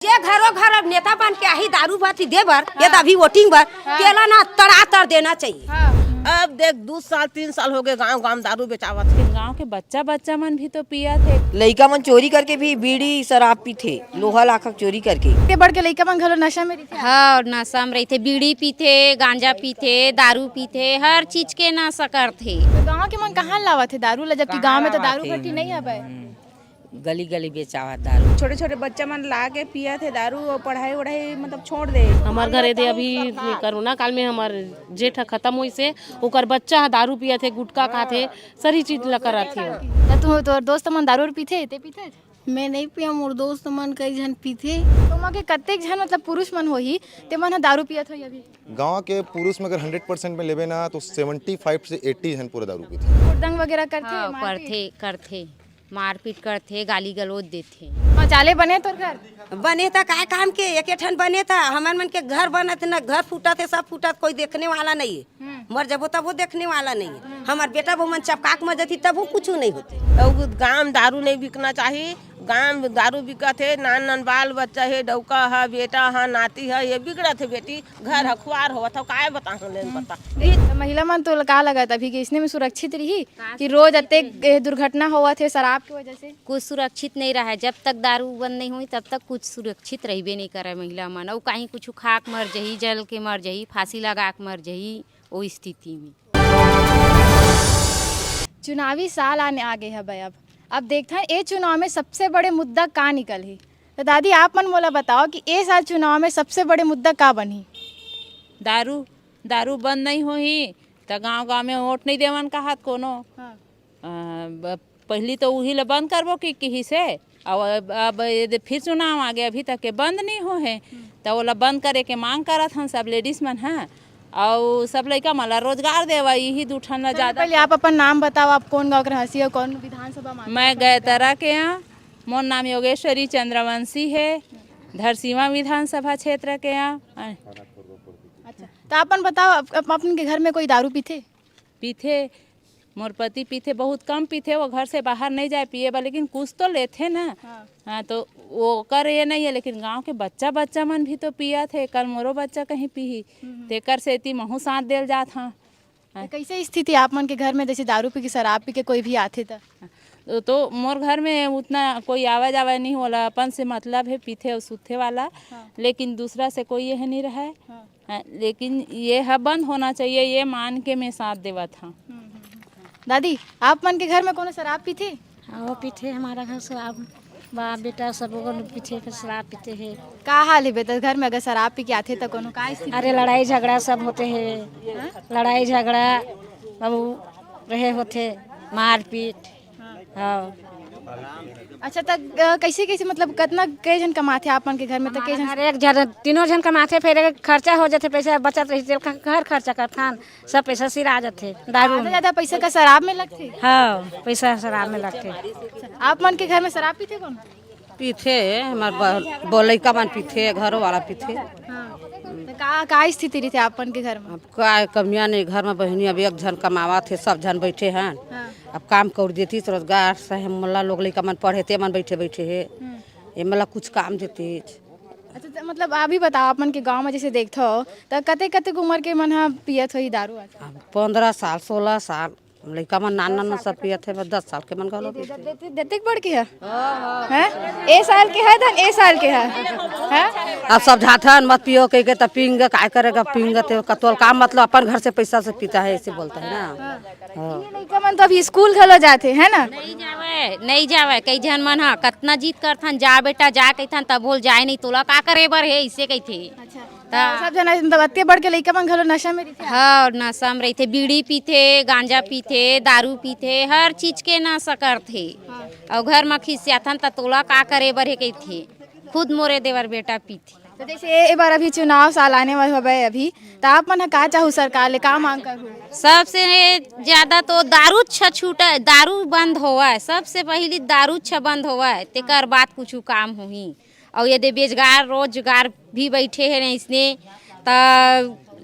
जे घरों घर अब नेता बन के आही दारू बाती देबर ये अभी वोटिंग बर तेला ना तड़ातर देना चाहिए। अब देख 2 साल 3 साल हो गए गांव गांव दारू बेचावत है। गांव के बच्चा मन भी तो पिया थे। लइका मन चोरी करके भी बीड़ी शराब पीथे, लोहा लाखक चोरी करके। के बढ़ के लइका मन घलो नशा में रहिथे। हाँ नशा में रहते, बीड़ी पीते, गांजा पीते, दारू पीते, हर चीज के नशा करते। तो गांव के मन कहाँ लावत है दारू ला, जबकि गांव में तो दारू भट्टी नहीं है। गली गली बेचावा दारू। छोटे छोटे बच्चा मन ला के पिया थे दारू और पढ़ाई वढ़ाई मतलब छोड़ दे। हमार घर दे अभी कोरोना काल में हमार जेठ खत्म हुई से ओकर बच्चा दारू पिया थे, गुटखा खाते, सारी चीज ला करत थे। तो तोर दोस्त मन दारू पीथे ते पीथे? मैं नहीं पिया, मोर दोस्त मन कई जन पीथे। तुम के कतेक जन मतलब पुरुष मन होही ते मन दारू पियत होई अभी? गांव के पुरुष में अगर 100% में लेवे ना तो 75 से 80 जन पूरा दारू पीते। हुड़दंग वगैरह करथे? हाँ, करथे मारपीट करथे, गाली गलौज देथे। शौचालय बने तोर घर? बने था काय काम के एक ठन बने था, हमार मन के घर बना थे ना, घर फूटा थे सब फूटा, कोई देखने वाला नहीं है। मर जबो तब वो देखने वाला नहीं है। हमार बेटा वो मन चपकाक मर जाती तब वो कुछ नहीं होते। गांव दारू नहीं बिकना चाहिए। गांव दारू बिकत है, नान नान बाल बच्चा है, डौका है, बेटा है, नाती है, ये बिगड़त है बेटी। घर हखुआर हो तो काय बताऊं लेन पता। तो महिला मन तो का लगत अभी कि इसने में सुरक्षित रही कि रोज अत्ते दुर्घटना हुआ थे शराब की वजह से? कुछ सुरक्षित नहीं रहा। जब तक दारू बंद नहीं हुई तब तक कुछ सुरक्षित रहबे नहीं करे महिला मन। और कहीं कुछ खाक मर जही, जल के मर जही, फांसी लगा के मर जही, वो स्थिति में। चुनावी साल आने आगे है भाई। अब देखते हैं ये चुनाव में सबसे बड़े मुद्दा का निकल ही। तो दादी आप मन मोला बताओ कि ये साल चुनाव में सबसे बड़े मुद्दा का बनी? दारू बंद नहीं होही तो गांव गांव में वोट नहीं देवन कहत कोनो। पहली तो वही ला बंद करबो कि से अब फिर चुनाव आ गया, अभी तक के बंद नहीं हो है तो वो ला बंद करे के मांग करत हन सब लेडीज मन। है और सब लड़का मला रोजगार देवा, यही दूठन ला ज्यादा। पहले आप अपन नाम बताओ, आप कौन गाँव के रहसी हो, कौन विधानसभा में? मैं गैतरा के यहाँ, मोर नाम योगेश्वरी चंद्रवंशी है, धरसीवा विधानसभा क्षेत्र के यहाँ। अच्छा तो अपन बताओ अपन के घर में कोई दारू पीथे? मोर पति पीते, बहुत कम पीते, वो घर से बाहर नहीं जाए पिए बा, लेकिन कुछ तो लेते ना। हाँ तो वो कर ये नहीं है, लेकिन गांव के बच्चा मन भी तो पिया थे। कल मोरो बच्चा कहीं पी तेकर से ती महू साथ देल जात। हाँ तो कैसे स्थिति आप मन के घर में, जैसे दारू पी के शराब पी के कोई भी आते तो मोर घर में उतना कोई आवा जावा नहीं होला। अपन से मतलब है पीते और सूथे वाला। लेकिन दूसरा से कोई यह नहीं रहा है। लेकिन ये है बंद होना चाहिए, ये मान के मैं साथ देवा था। दादी आप मन के घर में कौन शराब पीते? हाँ वो पीते, हमारा घर शराब बाप बेटा सब पीते के शराब पीते हैं। का हाल है बेटा घर में अगर शराब पी के आते तो कोनो का स्थिति? अरे लड़ाई झगड़ा सब होते हैं। लड़ाई झगड़ा बाबू रहे होते, मारपीट। हाँ अच्छा तक कैसे कैसे मतलब कितना कई जन कमाते आप मन के घर में? तो कई जन? हर एक जन 3 जन कमाते, फिर खर्चा हो जाते, पैसा बचत रही घर खर्चा करथान, सब पैसा सिरा जाते दारू में। ज्यादा पैसा का शराब में लगते? हाँ पैसा शराब में लगते। आप मन के घर में शराब पीते कौन? पीथे हमार लइका मन पीथे, घरों वाला पीथे। तो का स्थिति रही थे आप मन के घर में? अब का कमियां नहीं, घर में बहनी अब एक जन कमावा थे, सब जन बैठे हैं। अब काम कर देती तो रोजगार से मला लोग लइका मन पढ़े ते मन बैठे है, ये मला कुछ काम देती। अच्छा तो मतलब अभी बताओ आप मन के गांव में जैसे देखते हो तो कते उम्र के मन पियत हो दारू? 15 साल 16 साल लइका मन नान सब पियत है, 10 साल के मन गलो देते बढ़ के है? ए साल के है धन, ए साल के है? अब सब झाथन मत पियो कह के तब पींगे, काय करेगा पींगे तो कतोल काम मतलब अपन घर से पैसा से पीता है, ऐसे बोलता है ना। लइका मन तो अभी स्कूल घलो जाते है ना? नहीं जावे कई जन मन हा कतना जीत करथन, जा बेटा जा कहथन तब बोल जाए नहीं तोला का करे बर है, इसे कहथे। सब जना मतलब अत्ते बढ़ के लइका मन घलो नशा में रहते? हाँ नशा में रहते, बीड़ी पीते, गांजा पीते, दारू पीते, हर चीज के नशा करथे। और घर में खिसियाथन त तोला का करे बर है कहथे। खुद मोरे देवर बेटा पीथे। तो जैसे एक बार अभी चुनाव साल आने वाले हो गए अभी, तो आप मन का चाहू सरकार ले का मांग करूँ? सबसे ज्यादा तो दारू छूटा, दारू बंद हुआ है। सबसे पहली दारू बंद हुआ है, तेकर बाद कुछ काम हुई। और यदि रोजगार भी बैठे हैं नहीं इसने तो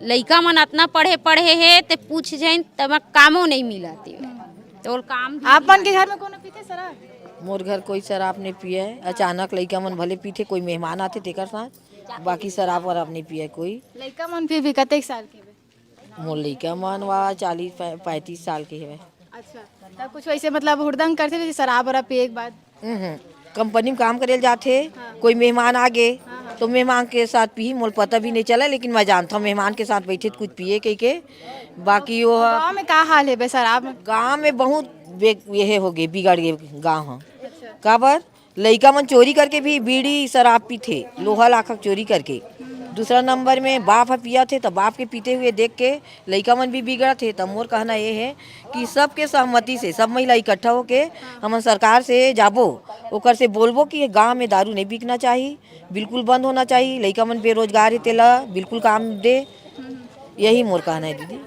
लइका मन इतना पढ़े है तो पूछ जाए तब कामों नहीं मिला तो काम। आप मन के घर में कौन पीते शराब? मोर घर कोई शराब नहीं पिए है। अचानक लइका मन भले पीते, कोई मेहमान आते तेकर साथ, बाकी शराब वराब नहीं पिए कोई। लड़का मन फिर भी कतेक साल के बे? मोर लइका मन वा 40-35 साल के है। अच्छा, तब कुछ वैसे मतलब हुड़दंग करते थे शराब वराब पिए के बाद? कंपनी में काम करे जाते, कोई मेहमान आ गए तो मेहमान के साथ पी, मोल पता भी नहीं चला, लेकिन मैं जानता हूँ मेहमान के साथ बैठे तो कुछ पिए कह के। बाकी वो गाँव में का हाल है बे शराब में? गाँव में बहुत ये हो गए, बिगड़ गए गाँव हम। काबर लइका मन चोरी करके भी बीड़ी शराब पीते, लोहा लाखक चोरी करके। दूसरा नंबर में बाप पिया थे तो बाप के पीते हुए देख के लइका मन भी बिगड़ा थे। तो मोर कहना ये है कि सबके सहमति से सब महिला इकट्ठा होके हम सरकार से जाबो, ओकर से बोलबो कि गांव में दारू नहीं बिकना चाहिए, बिल्कुल बंद होना चाहिए। लइका मन बेरोजगार है तेला बिल्कुल काम दे, यही मोर कहना है। दीदी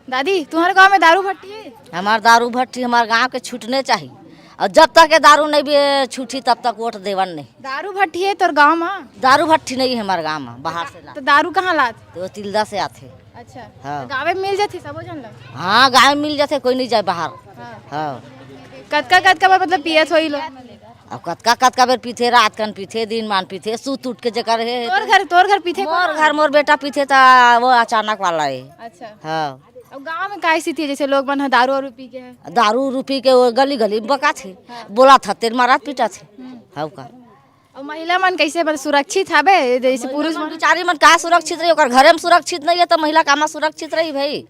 दादी तुम्हारे गाँव में दारू भट्टी है? हमार दारू भट्टी हमारे गांव के छूटने चाहिए, और जब तक ये दारू नहीं भी छूटी तब तक वोट देवन नहीं। दारू भट्टी है तोर गाँव में? दारू भट्टी नहीं है हमारे गांव में, बाहर से ला। तो दारू कहाँ लाते? तो तिल्दा से आते। अच्छा, हाँ। तो गाँव में मिल जाती सबो जन लोग? हाँ, गाँव में मिल जाते, कोई नहीं जाए बाहर। हाँ, कतका बार मतलब पियत होई लोग? अब कतका बेर पीते, रात कन पीते, दिन मान पीते, सूत उठ के जकर है। तोर घर पीते? मोर बेटा पीते था, वो अचानक वाला है। अच्छा, हाँ। अब गांव में का स्थिति है जैसे लोग मन दारू और पी के है? दारू रूपी के वो गली गली बका थे, बोला था तेर मारा पीटा थे। हाँ का और महिला मन कैसे मतलब सुरक्षित हबे जैसे पुरुष मन? बेचारी मन का सुरक्षित रही, ओकर घरे में सुरक्षित नहीं है तो महिला का में सुरक्षित रही भाई?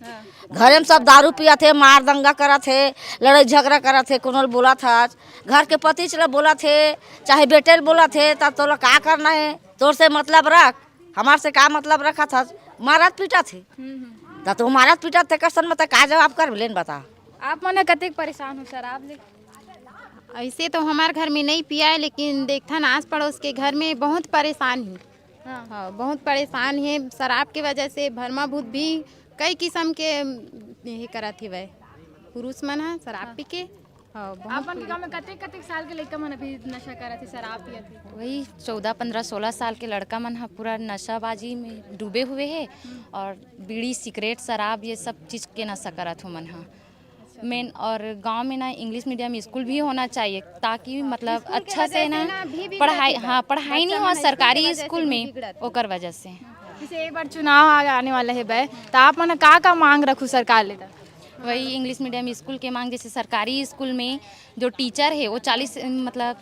घरे में सब दारू पिया थे, मार दंगा करा थे, लड़ाई झगड़ा करा थे, कोनो बोला था घर के पति चला बोला थे, चाहे बेटे बोला थे, तब तो का करना है, तोर से मतलब रख, हमार से का मतलब रखा था, मारा पीटा थे। तो मारा पीटा थे कसन में का जवाब कर लेन बता। आप मन कतेक परेशान हो शराब ले? ऐसे तो हमारे घर में नहीं पिया है, लेकिन देखथन आस पड़ोस के घर में बहुत परेशान ही। हाँ, बहुत परेशान है शराब की वजह से। भरमा भूत भी कई किस्म के यही करत ही वह पुरुष मन है शराब पी के। आपन के गांव में कतेक साल के लड़का मन अभी नशा करत है, शराब पियत है? वही 14, 15, 16 साल के लड़का मन हा पूरा नशाबाजी में डूबे हुए है, और बीड़ी सिगरेट शराब ये सब चीज़ के नशा करत हो मन हा मेन। और गांव में ना इंग्लिश मीडियम स्कूल भी होना चाहिए, ताकि मतलब अच्छा से ना पढ़ाई, हाँ पढ़ाई नहीं हो सरकारी स्कूल में, ओकर वजह से। जैसे एक बार चुनाव आने वाला है बे, तो आप मन का मांग रखू सरकार ले? वही इंग्लिश मीडियम स्कूल के मांग, जैसे सरकारी स्कूल में जो टीचर है वो 40 मतलब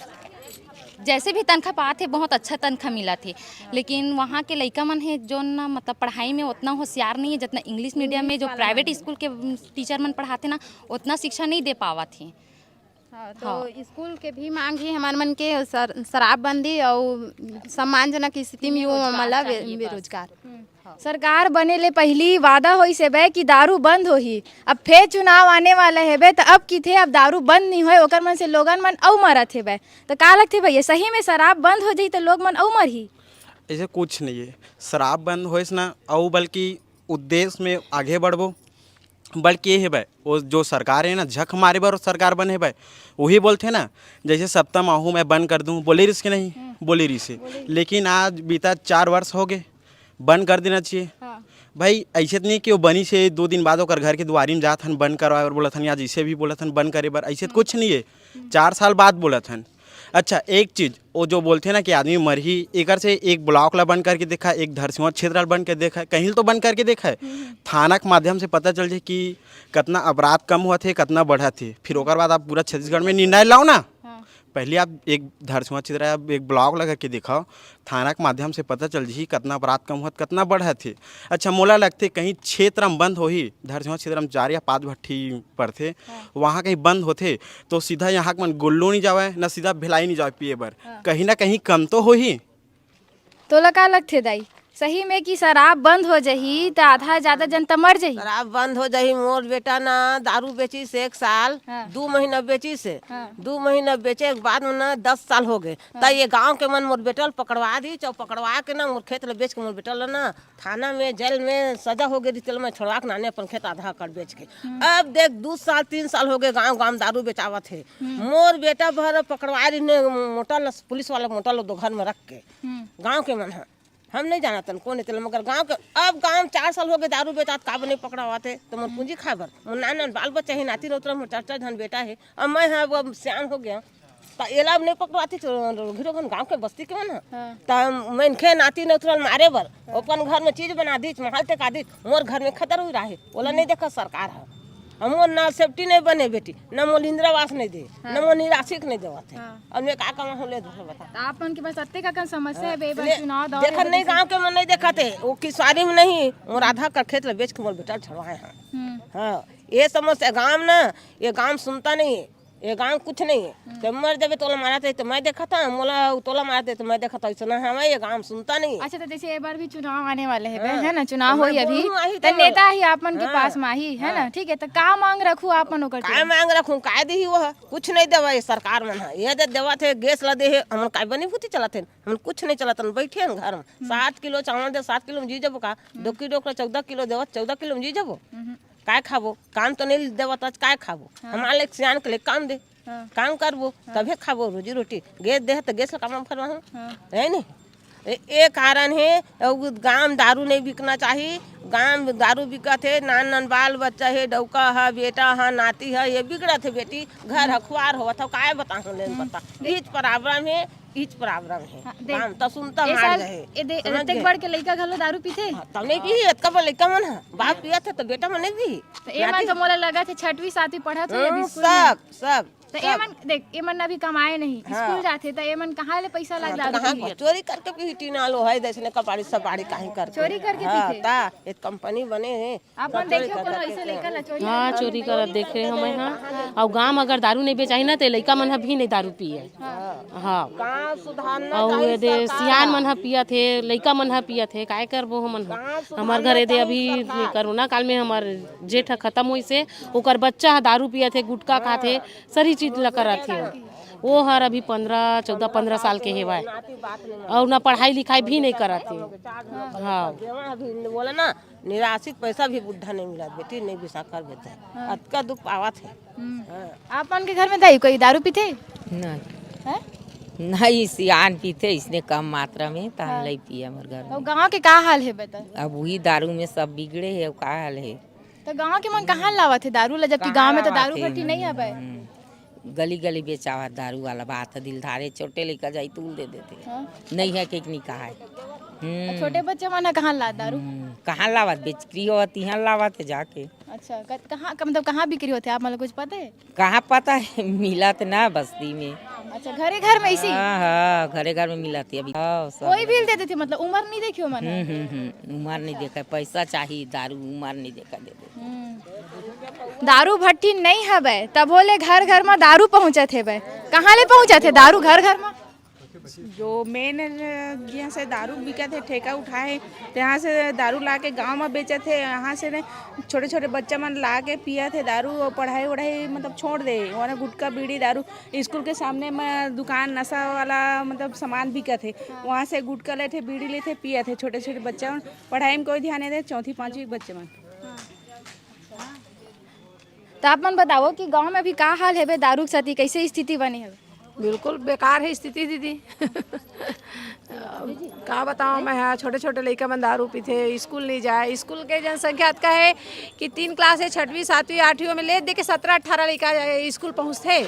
जैसे भी तनख्वाह पाते, बहुत अच्छा तनख्वाह मिला थे, लेकिन वहाँ के लड़का मन है जो ना मतलब पढ़ाई में उतना होशियार नहीं है जितना इंग्लिश मीडियम में जो प्राइवेट स्कूल के टीचर मन पढ़ाते ना, उतना शिक्षा नहीं दे पावा थे। हाँ, तो स्कूल के भी मांग है हमारे मन के शराबबंदी और सम्मानजनक स्थिति में वो मतलब बेरोजगार। सरकार बने ले पहली वादा होई से बे कि दारू बंद होही, अब फिर चुनाव आने वाला है बे, तो अब की थे अब दारू बंद नहीं होए, ओकर मन से लोगन मन औ मरत है बे, तो का लगथे भैया सही में शराब बंद हो जाई तो लोग मन औ मरही? ऐसे कुछ नहीं है, शराब बंद होइस ना औ बल्कि उद्देश्य में आगे बढ़बो, बल्कि ये है भाई वो जो सरकार है ना झक मारे बार सरकार बने भाई, वही बोलते ना जैसे सप्ताह माहू मैं बंद कर दूं, बोले रिस के नहीं बोले रिस से, लेकिन आज बीता 4 वर्ष हो गए, बंद कर देना चाहिए। भाई ऐसे तो नहीं कि वो बनी से 2 दिन बाद होकर घर के दुआरी में जात हन बंद करवाए और बोला था आज इसे भी बोला था बंद करे बार, ऐसे तो कुछ नहीं है, 4 साल बाद बोला था। अच्छा एक चीज़ वो जो बोलते हैं ना कि आदमी मर ही एक से एक ब्लॉक ला बंद करके देखा, एक धरसीवा क्षेत्र बंद करके देखा, कहीं तो बंद करके देखा है, थाना के माध्यम से पता चल जाए कि कितना अपराध कम हुआ थे कितना बढ़ा थे, फिर ओकर बाद आप पूरा छत्तीसगढ़ में निर्णय लाओ ना। पहले आप एक धरसीवा क्षेत्र आप एक ब्लॉक लगा के दिखाओ, थाना के माध्यम से पता चल जी कितना अपराध कम हुआ कितना बढ़ा थे। अच्छा मोला लगते कहीं क्षेत्र में बंद हो ही, धरसीवा क्षेत्र में 4 या 5 भट्टी पर थे, वहाँ कहीं बंद होते तो सीधा यहाँ के मन गुल्लू नहीं जावे ना सीधा भिलाई नहीं जावे पिए बर, कहीं ना कहीं कम तो हो ही। तो लगा लगथे दाई सही में कि शराब बंद हो जाही तो आधा ज्यादा जनता मर जाही? शराब बंद हो जाही, मोर बेटा ना दारू बेची से 1 साल 2 महीना बेची से 2 महीना बेचे के बाद में ना 10 साल हो गए, तो ये गांव के मन मोर बेटल पकड़वा दी, चौ पकड़वा के ना मोर खेत ले बेच के मोर बेटल ना थाना में जेल में सजा हो गई, तेल में छोड़वा के नाने अपन खेत आधा कर बेच के। अब देख 2 साल 3 साल हो गए गाँव गाँव दारू बेचावा थे, मोर बेटा भर पकड़वा रही ने मोटा पुलिस वाला मोटा लोग 2 घर में रख के, गाँव के मन है हम नहीं जाना तन कौन है, मगर गांव के अब गांव 4 साल हो गए दारू बेचा का नहीं पकड़ावाते, तो मोर पूंजी खाबर मोर नान बाल बच्चा है, नाती रोतरा मोर 4 धन बेटा है, अब मैं अब सियान हो गया तो एला नहीं पकड़वाती घिरो गाँव के बस्ती के मन तो मनखे नाती ने तुरंत मारे बर अपन घर में चीज बना दी महल तक आदि मोर घर में खतर हुई रहे बोला नहीं देखा सरकार है हमो ना सेफ्टी नहीं बने बेटी न मोल इंदिरावास नहीं दे न मोल निराश्रित नहीं देवत है और मैं का कमा हो ले बता आप मन के पास अत्ते का समस्या है बेबस चुनाव दौर देखा नहीं गांव के मन नहीं देखा थे वो किसानी में नहीं मोर आधा कर खेत बेच के मोर बेटा छड़वाए हैं हाँ ये समस्या गांव ना ये गांव सुनता नहीं है ये गांव कुछ नहीं है तो मर जब तोला मारा थे तो मैं देखा था मोला तोला मारा थे तो मैं देखा था ऐसा हमें ये गांव सुनता नहीं। अच्छा तो जैसे एक बार भी चुनाव आने वाले है ना चुनाव होई अभी तो नेता ही आप मन के पास में ही है ना ठीक है तो का मांग रखू आप मन ओकर का मांग रखू का दी वो कुछ नहीं देवा ये सरकार मन ये दे देवा थे गैस ला दे हम का बनी भूती चलाते हम कुछ नहीं चलाते बैठे हैं घर में 7 किलो चावल दे 7 किलो में जी जबो का 2 किलो 14 किलो देवा 14 किलो में जी जबो काय खाबो काम तो नहीं देवा तो काय खाबो हमारे सियान के लिए काम दे काम करबो तभी खाबो रोजी रोटी गैस दे तो गैस का काम करवा है नहीं ये कारण है गांव दारू नहीं बिकना चाहिए गांव दारू बिका थे नान नान बाल बच्चा है डौका है बेटा है नाती है ये बिगड़ा थे बेटी घर हखवार हो था काय बताऊं ले बता इच प्रॉब्लम है काम तो सुनता मार जाए एतेक बड़ के लइका घलो दारू पीथे तब नहीं पी एतका बड़ लइका मन बाप पिया थे तो बेटा मन नहीं पी तो ए मन तो मोला लगा थे 6वीं 7वीं पढ़त हो अभी स्कूल सब तो ए मन देख ए मन अभी कमाए नहीं स्कूल जाते तो ए मन कहाँ ले पैसा लग दारू चोरी करके पीटी ना लो है जैसे कपाड़ी सपाड़ी काहे कर चोरी करके पीते ता एक कंपनी बने हैं अपन देखियो कोनो ऐसे लइका ला चोरी हाँ चोरी करत देखे हम यहाँ और गाँव अगर दारू नहीं बेचाही ना तो लइका मन भी नहीं दारू पिए हाँ गाँव सुधारना और ये सियान मन पिया थे लइका मन पिया थे काय करबो हमन हमार घर दे अभी कोरोना काल में हमार जेठ खत्म हुई से ओकर बच्चा दारू पिया थे गुटखा खाते सारी चीज ला करत थे वो हर अभी 14-15 साल के हेवा और ना पढ़ाई लिखाई भी नहीं करत थे हाँ बोला ना निराश्रित पैसा भी बुढ़ा नहीं मिला बेटी नहीं बिसा कर देते अतका दुख पावा थे आप मन के घर में दाई कोई दारू पीते नहीं सियान पीते इसने कम मात्रा में तो हम नहीं पिए हमारे घर तो गांव के का हाल है बता अब वही दारू में सब बिगड़े है का हाल है तो गांव के मन कहाँ लावा थे दारू ला जबकि गांव में तो दारू भट्टी नहीं है गली गली बेचावा दारू वाला बात है दिलधारे छोटे लेकर जाई तूल दे देते नहीं है कि कहा है छोटे बच्चे मन कहाँ ला दारू कहाँ लावत बिक्री होती है लावत जाके अच्छा कहाँ मतलब कहाँ बिक्री होते आप मतलब कुछ पता है कहाँ पता है मिलत ना बस्ती में अच्छा घरे घर में इसी हाँ घरे घर में मिलती अभी कोई भी देते थे मतलब उम्र नहीं देखियो मन उम्र नहीं देखा पैसा चाहिए दारू उम्र नहीं देखा देते दारू भट्टी नहीं हवे तब बोले घर घर में दारू पहुँचे थे कहाँ ले पहुँचे थे दारू घर घर में जो मेन यहाँ से दारू बिका थे ठेका उठाए तो यहाँ से दारू ला के गाँव में बेचे थे यहाँ से छोटे छोटे बच्चा मन ला के पिया थे दारू और पढ़ाई वढ़ाई मतलब छोड़ दे वहाँ गुटखा बीड़ी दारू स्कूल के सामने में दुकान नशा वाला मतलब सामान बिका थे वहाँ से गुटखा ले थे बीड़ी ले थे पिया थे छोटे छोटे बच्चा मन पढ़ाई में कोई ध्यान नहीं दे 4वीं-5वीं बच्चे मन। तो आप मन बताओ कि गाँव में अभी का हाल है दारू के साथ कैसे स्थिति बनी है बिल्कुल बेकार है स्थिति दीदी का बताऊँ मैं हाँ छोटे छोटे लड़का मन दारू पीते स्कूल नहीं जाए स्कूल के जनसंख्या का है कि 3 क्लास है 6वीं 7वीं 8वीं में ले दे के 17-18 लड़का स्कूल पहुँचते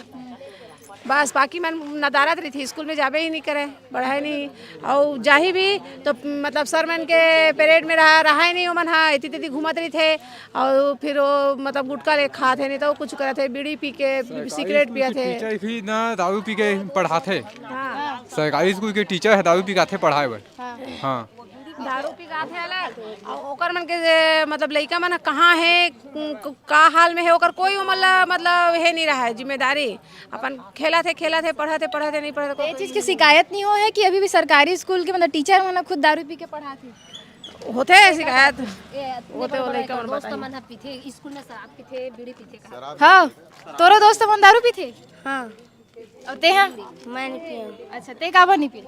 बस बाकी मन नदारत रही थी स्कूल में जाबे ही नहीं करे पढ़ाई नहीं और जाही भी तो मतलब सर मन के परेड में रहा ही नहीं मन हाँ इतनी तिथि घूमत रही थे और फिर वो मतलब गुटखा ले खाते नहीं तो कुछ करे थे बीड़ी पी के सिगरेट पिया थे टीचर भी ना दारू पी के पढ़ाते सरकारी स्कूल के टीचर है दारू पी के पढ़ाए हाँ दारू पी गाथे अलग और ओकर मन के मतलब लड़का मन कहाँ है का हाल में है ओकर कोई मतलब है नहीं रहा है जिम्मेदारी अपन खेला थे पढ़ाते नहीं पढ़ाते ये चीज़ की शिकायत नहीं हो है कि अभी भी सरकारी स्कूल के मतलब टीचर मन खुद दारू पी के पढ़ाते होते है शिकायत होते वो लड़का मन दोस्त मन पीते स्कूल में शराब पीते बीड़ी पीते हाँ तोरो दोस्त मन दारू पीते हाँ और ते हाँ मैं नहीं पिया अच्छा ते काबर नहीं पी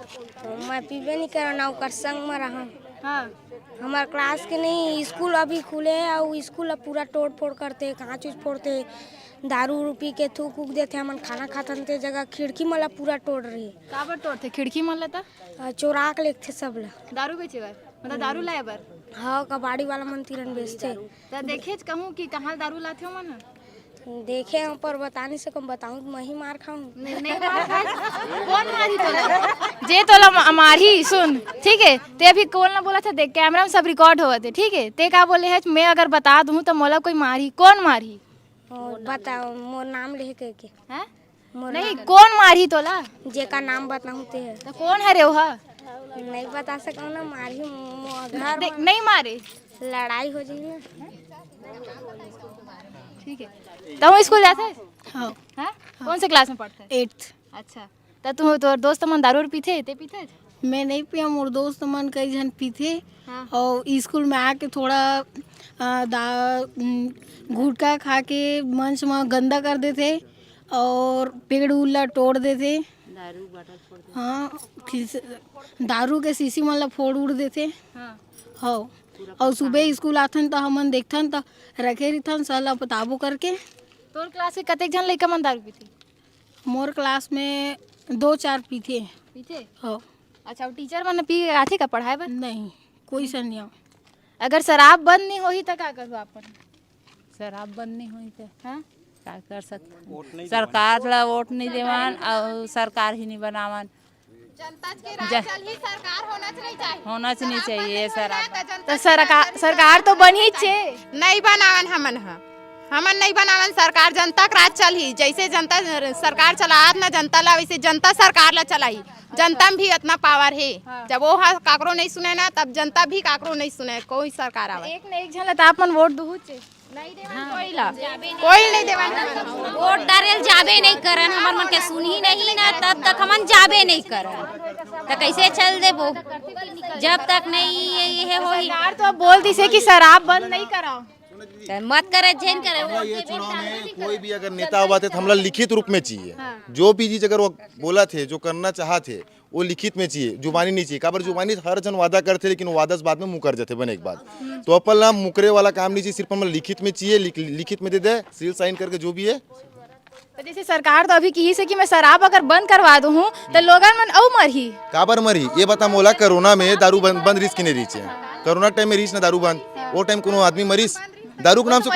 मैं पीबे नहीं कर ना ओकर संग में रहा हाँ हमार क्लास के नहीं स्कूल अभी खुले है और स्कूल अब पूरा तोड़ फोड़ करते कांच उच फोड़ते दारू पी के थूक उक देते हमन खाना खातन ते जगह खिड़की मला पूरा तोड़ रही काबर तोड़ते खिड़की मन लता चोरा के लेते सब ला दारू बेचे बर मतलब दारू लाए बर हाँ कबाड़ी वाला मन तिरन बेचते तो देखे कहूँ कि कहाँ दारू लाते हो मन देखे हम पर बताने से कम बताऊँ मैं ही मार खाऊँ। नहीं मार खाए? कौन मारी तोला? जे तोला मारी सुन, ठीक है? ते अभी कौन ना बोला था, देख कैमरा में सब रिकॉर्ड हुआ थे, ठीक है? ते का बोले है मैं अगर बता दूँ तो मोला कोई मारी, कौन मारी? बताओ मोर नाम लेके के। हैं? नहीं कौन मारी तोला? जे का नाम बताऊँ ते है। तो कौन है रे वह? नहीं बता सकूँ ना, मारी घर देख नहीं मारे, लड़ाई हो जाएगी ना। ठीक है। तो स्कूल जाते है? हाँ। हाँ? कौन से क्लास में पढ़ते है? 8th। अच्छा, तो तू तोर दोस्त मन दारू पीते ते पीते? मैं नहीं पिया, मोर दोस्त मन कई जन पीते। हाँ। और स्कूल में आके थोड़ा गुटखा खा के मंच में गंदा कर देते और पेड़ उल्ला तोड़ देते। हाँ, दारू के शीशी मन ला फोड़ उड़ देते। हाँ। और सुबह स्कूल आथन तो हमन देखथन तो रखे रहीथन साला बताबो करके। तोर क्लास के कतेक जन लइका मन दारू पीते? मोर क्लास में 2-4 पीते। पीते? हाँ। अच्छा, और टीचर मन पी के आथे का पढ़ाए बर? नहीं, कोई सा नहीं। अगर शराब बंद नहीं होही तो का करू अपन? शराब बंद नहीं हुई तो हाँ? क्या कर सकते? सरकार ला वोट नहीं देवान और सरकार ही नहीं बनावन। होना नहीं चाहिए शराब। तो सरकार तो बनी छे। नहीं बनावन हमन नहीं बनावन। सरकार जनता का राज चली, जैसे जनता सरकार चलात ना जनता ला, वैसे जनता सरकार ला चलाई। जनता में भी इतना पावर है। जब वो काकरो नहीं सुने ना, तब जनता भी काकरो नहीं सुने। कोई सरकार आवे एक न एक झन ला अपन वोट दूहु छे। नहीं देवन कोई नहीं देवन। वोट डारेल जाबे नहीं करन, हमन मन के सुनी नहीं ना, तब तक हमन जाबे नहीं करन। तो कैसे चल देबो जब तक नहीं ये होई? सरकार तो बोल दी से कि शराब बंद नहीं कराओ, मत करे झेन करे। ये चुनाव में कोई भी अगर नेता हुआ थे तो हमला लिखित रूप में चाहिए। जो भी चीज अगर वो बोला थे, जो करना चाहते वो लिखित में चाहिए, जुबानी नहीं चाहिए। काबर जुबानी हर जन वादा करते, लेकिन वादा बाद में मुकर जाते बने एक बात। तो अपन ना मुकरे वाला काम नहीं चाहिए, सिर्फ हम लिखित में चाहिए। लिखित में दे दे, सील साइन करके जो भी है। तो जैसे सरकार तो अभी की से कि मैं शराब अगर बंद करवा दूँ तो लोगन मन औ मरही। काबर मरी ये बता मोला? कोरोना में दारू बंद रिस की नहीं रीच है। कोरोना टाइम में रीच ना दारू बंद, वो टाइम कोनो आदमी मरीस दारू के नाम से।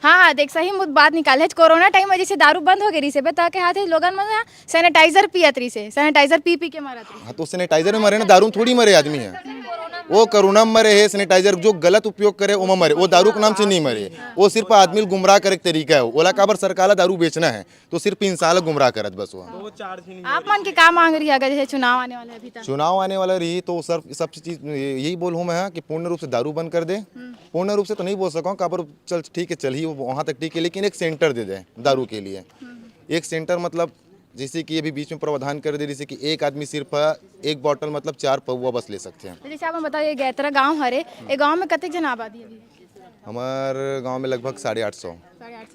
हाँ देख, सही बात निकाले। कोरोना टाइम में जैसे दारू बंद हो गई से के हाथ लोगन मन सैनिटाइजर पियत रही से, सैनिटाइजर पी के मरत रही। हाँ, तो सैनिटाइजर में मरे ना, दारू थोड़ी मरे आदमी है। वो कोरोना में मरे है, सैनिटाइजर जो गलत उपयोग करे वो मरे। वो दारू के नाम से नहीं मरे, वो सिर्फ आदमी गुमराह करे तरीका है। ओला काबर सरकार दारू बेचना है तो सिर्फ इंसान गुमराह करत बस। वो आप मन के काम मांग रही है? अगर जैसे चुनाव आने वाला है, अभी तक चुनाव आने वाला रही तो सर सबसे चीज यही बोलूँ मैं कि पूर्ण रूप से दारू बंद कर दे। पूर्ण रूप से तो नहीं बोल सका, काबर चल ठीक है, चल ही वहाँ तक ठीक है, लेकिन एक सेंटर दे दे दारू के लिए। एक सेंटर मतलब जैसे कि अभी बीच में प्रावधान कर दे, जैसे कि एक आदमी सिर्फ एक बोतल मतलब 4 पौवा बस ले सकते हैं। जैसे आप बताओ, ये गैतरा गांव हरे, ये गांव में कतेक जन आबादी अभी? हमारे गांव में लगभग 850।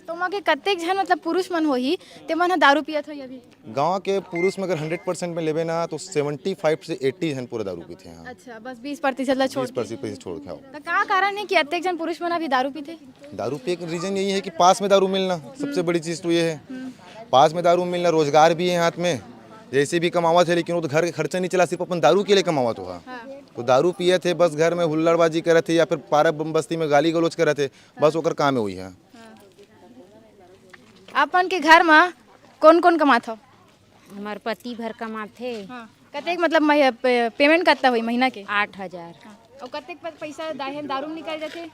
तो वहाँ के कतेक जन मतलब पुरुष मन होही ते मन दारू पियत होई अभी? गांव के पुरुष में अगर 100% में लेवे ना तो 75 से 80 जन पूरा दारू पीते हैं। अच्छा, बस 20% ला छोड़ 20% छोड़ के आओ। तो क्या कारण है कि अतेक जन पुरुष मन अभी दारू पीते? दारू पे एक रीजन यही है कि पास में दारू मिलना, सबसे बड़ी चीज़ तो ये है। पास में दारू मिलना, रोजगार भी है हाथ में, जैसे भी कमावत है, लेकिन वो तो घर के खर्चा नहीं चला, सिर्फ अपन दारू के लिए कमावत हुआ। तो दारू पिए थे, बस घर में हुल्लड़बाजी करे थे या फिर पारा बस्ती में गाली गलौज करे थे, बस ओकर काम है वही है। अपन के घर में कौन कौन कमात हो? हमारे पति भर कमाथे। कतेक मतलब पेमेंट करता हुई महीना के? 8,000। और कतेक पैसा दारू में निकल जाते?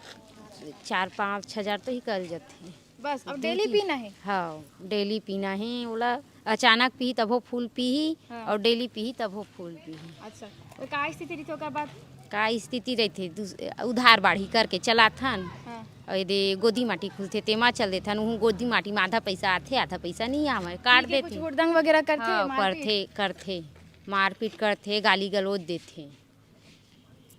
4-5 हजार तो ही कर जाते बस। अब डेली पीना है? हाँ, डेली पीना है। ओला अचानक पी तब फूल पी, और डेली पी तब फूल पी। अच्छा, तो का स्थिति रही? ओकर बाद का स्थिति रही? उधार बाढ़ी करके चलाथन। और यदि गोदी माटी खुलते तेमा चल देथन, वहाँ गोदी माटी में आधा पैसा आथे, आधा पैसा नहीं आवे, काट देते। हुड़दंग वगैरह करते? हाँ, करथे मारपीट करथे, गाली गलौज देथे।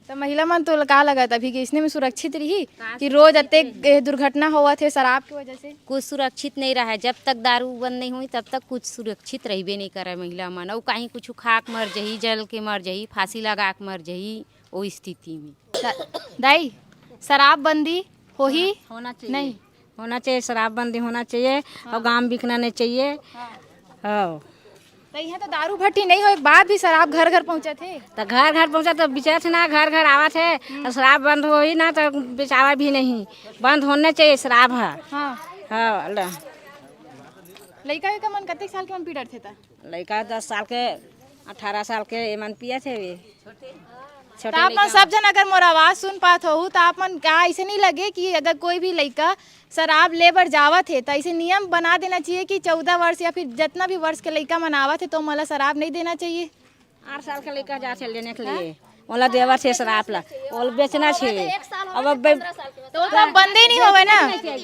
तो महिला मन तो का लगा अभी कि इसने में सुरक्षित रही कि रोज अतेक दुर्घटना हुआ थे शराब की वजह से? कुछ सुरक्षित नहीं रहा। जब तक दारू बंद नहीं हुई तब तक कुछ सुरक्षित रहबे नहीं करे महिला मन। और कहीं कुछ खाक मर जही, जल के मर जही, फांसी लगा के मर जही, वो स्थिति में। दाई, शराब बंदी हो ही होना चाहिए। नहीं होना चाहिए, शराब बंदी होना चाहिए। और गाँव बिकना नहीं चाहिए। हाँ, तो यहाँ तो दारू भट्टी नहीं हो, एक बात भी शराब घर घर पहुँचे थे। तो घर घर पहुँचा तो बेचा थे ना, घर घर आवा थे। शराब बंद हो ही ना तो बेचावा भी नहीं, बंद होने चाहिए शराब है। हाँ, हाँ लड़का के मन कतेक साल के मन पीड़त थे ता लड़का 10 साल के 18 साल के एमन पिया थे वे तो आप मन सब जन अगर मोर आवाज सुन पात हो तो आप मन का ऐसे नहीं लगे कि अगर कोई भी लड़का शराब लेबर जावत है तो ऐसे नियम बना देना चाहिए कि 14 वर्ष या फिर जितना भी वर्ष के लड़का मनावत है तो मला शराब नहीं देना चाहिए। 8 साल के लड़का जा छे लेने के लिए ओला देवर छे शराब ला ओल बेचना छे अब तो बंदे नहीं होवे ना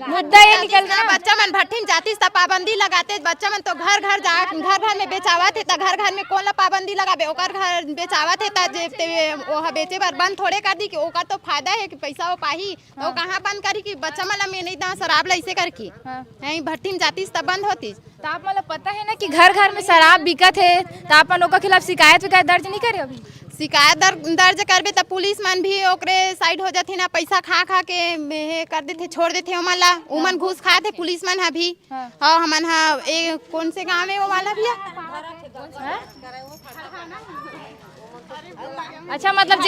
मुद्दा ये निकल रहा बच्चा मन भट्ठी में जाती तब पाबंदी लगाते बच्चा मन तो घर घर में बेचावत है घर घर में कौन ला पाबंदी लगाबे ओकर घर बेचावत है त ओहा बेचे बार बंद थोड़े कर दी कि ओकर तो फायदा है कि पैसा वो पाही तो कहाँ बंद करी कि बच्चा मन में नहीं दा शराब ला ऐसे करके नहीं भट्ठी में जाती तब बंद होती। तो आप मतलब पता है ना कि घर घर में शराब बिकत है तो आप मन ओकर खिलाफ शिकायत दर्ज नहीं करे अभी शिकायत दर्ज करबे तो पुलिस मन भी ओकरे साइड हो जाती ना पैसा खा खा के कर देते छोड़ देते ओमन ला उमन घूस खाए थे पुलिस मन हा भी हाँ हमन हा कौन से गाँव में वो वाला भी अच्छा मतलब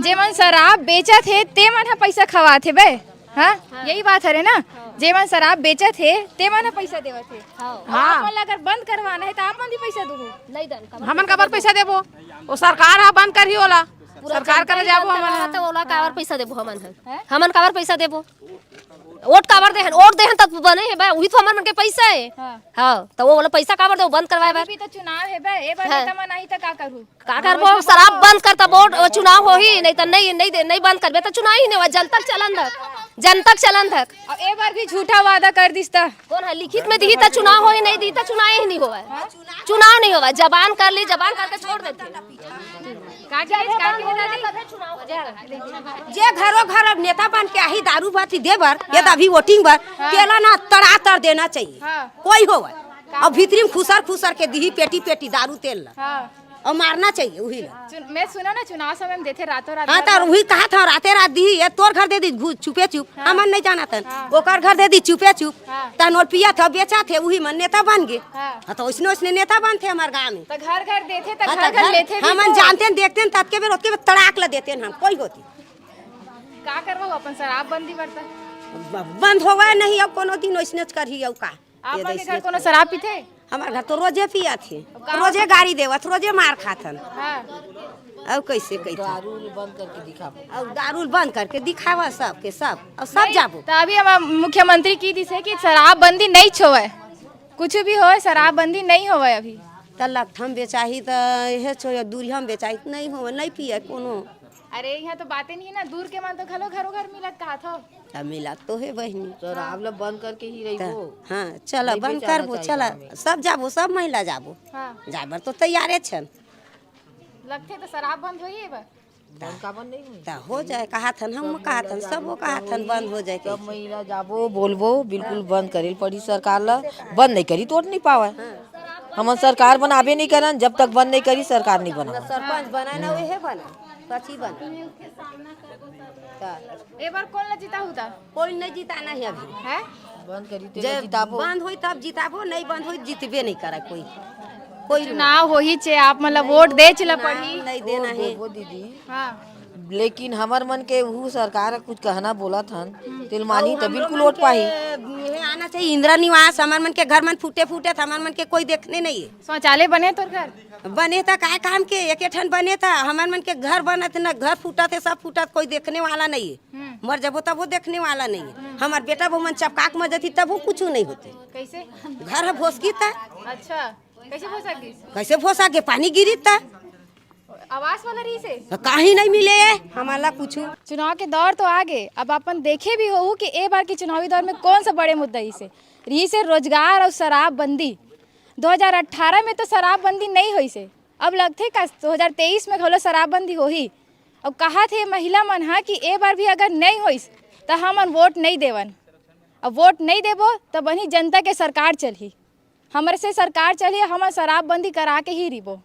जे मन शराब बेचत है ते मन हा पैसा खवात है बे हाँ यही बात है ना जे मन शराब बेचत है ते मन पैसा देवत है हाँ अगर बंद करवाना है तो आप मन भी पैसा दो हमन काबर पैसा देबो वो सरकार हा बंद करही ओला सरकार करे जाबो हमन तो ओला काबर पैसा देबो हमन काबर पैसा देबो वोट काबर देहन वोट देहन तब बने है बे वही तो हमन के पैसा है हां तो वो वाला पैसा काबर दो बंद करवाए बार अभी तो चुनाव है बे ए बार नेता मन आई त का करू का करबो शराब बंद करता वोट चुनाव होही नहीं तो नहीं बंद करबे तो चुनाव ही नहीं हो जनतक चलन तक अब ए बार भी झूठा वादा कर दिस त कौन है लिखित में दी त चुनाव होई नहीं दी त चुनाव ही नहीं होवे चुनाव नहीं होवे जबान कर ली जबान करके छोड़ देते जे घरों घर अब नेता बन के आही दारू बाती देबर ये अभी वोटिंग बर तेला ना तड़ातर देना चाहिए कोई हो अब भीतरी में खुसर के दी पेटी दारू तेल और मारना चाहिए वही मैं सुना ना चुनाव समय में देते रातों रात हाँ तो वही कहा था राते रात दी ये तोर घर दे दी चुपे चुप हमन नहीं जाना था ओकर घर दे दी चुपे चुप तन और पिया था बेचा थे वही मन नेता बन गए तो उसने नेता बन थे हमारे गाँव में तो घर देते तो घर लेते हमन जानते देखते तब के बेर उसके तड़ाक ला देते हम कोई होती का करबो अपन शराब बंदी करता बंद होगा नहीं अब कोनो दिन वैसने करही अब का आप के घर कोनो शराब पीते हमारे घर तो रोजे पिया थे रोजे गाड़ी देवत रोजे मार खाथन अब कैसे दारू बंद करके दिखावा अब दारू बंद करके दिखावा सबके सब और सब जाबो तो अभी हम मुख्यमंत्री की दिस है कि शराब बंदी नहीं छोवे कुछ भी हो शराब बंदी नहीं होवे अभी तलक हम बेचाही तो यह छो दूरी हम बेचाही नहीं हो नहीं पिए कोनो अरे यहाँ तो बातें नहीं है ना दूर के मन तो घरो घर मिलत कहा था अब मिला तो है बहनी शराब ला बंद करके ही रहिबो हाँ चलो बंद करबो चला सब जाबो सब महिला जाबो जाबर तो तैयारे छन लगते तो शराब बंद होई बा ता हो जाए कहा थन हम कहा थन सब वो कहा थन बंद हो जाए सब महिला जाबो बोलबो बिल्कुल बंद करेल पड़ी सरकार ला बंद नहीं करी तो नहीं पावे हम सरकार बनाबे नहीं करन जब तक बंद नहीं करी सरकार नहीं बना सरपंच बना ना वही बना सची बना एक बार कौन ला जीता होता कोई नहीं जीताना है अभी है बंद करी तो जब जिताबो बंद होई तब जिताबो नहीं बंद होई जीतबे नहीं करा कोई चुनाव हो ही चे आप मतलब वोट दे चला पड़ी नहीं देना है वो दीदी हाँ लेकिन हमार मन के वो सरकार कुछ कहना बोला था तिलमानी तो बिल्कुल वोट पाही आना चाहिए इंदिरा निवास हमार मन के घर मन फूटे हमार मन के कोई देखने नहीं है शौचालय बने तो घर बने था काय काम के एक ठन बने था हमार मन के घर बना थे ना घर फूटा थे सब फूटा कोई देखने वाला नहीं है मर जबो तब वो देखने वाला नहीं है हमार बेटा वो मन चपकाक मर जाती तब वो कुछ नहीं होते कैसे घर है भोसकी था अच्छा कैसे भोसा के पानी गिरी था आवास वाला रही से कहीं नहीं मिले हमारा कुछ चुनाव के दौर तो आगे अब अपन देखे भी हो कि एक बार के चुनावी दौर में कौन सा बड़े मुद्दा रही से रोजगार और शराब बंदी 2018 में तो शराब बंदी नहीं हुई से अब लगते का 2023 में खोलो शराब बंदी हो ही अब कहा थे महिला मन हा कि एक बार भी अगर नहीं हुई तो हम वोट नहीं देवन अब वोट नहीं देबो तो बनी जनता के सरकार चली हमारे से सरकार चली हम शराब बंदी करा के ही रिबो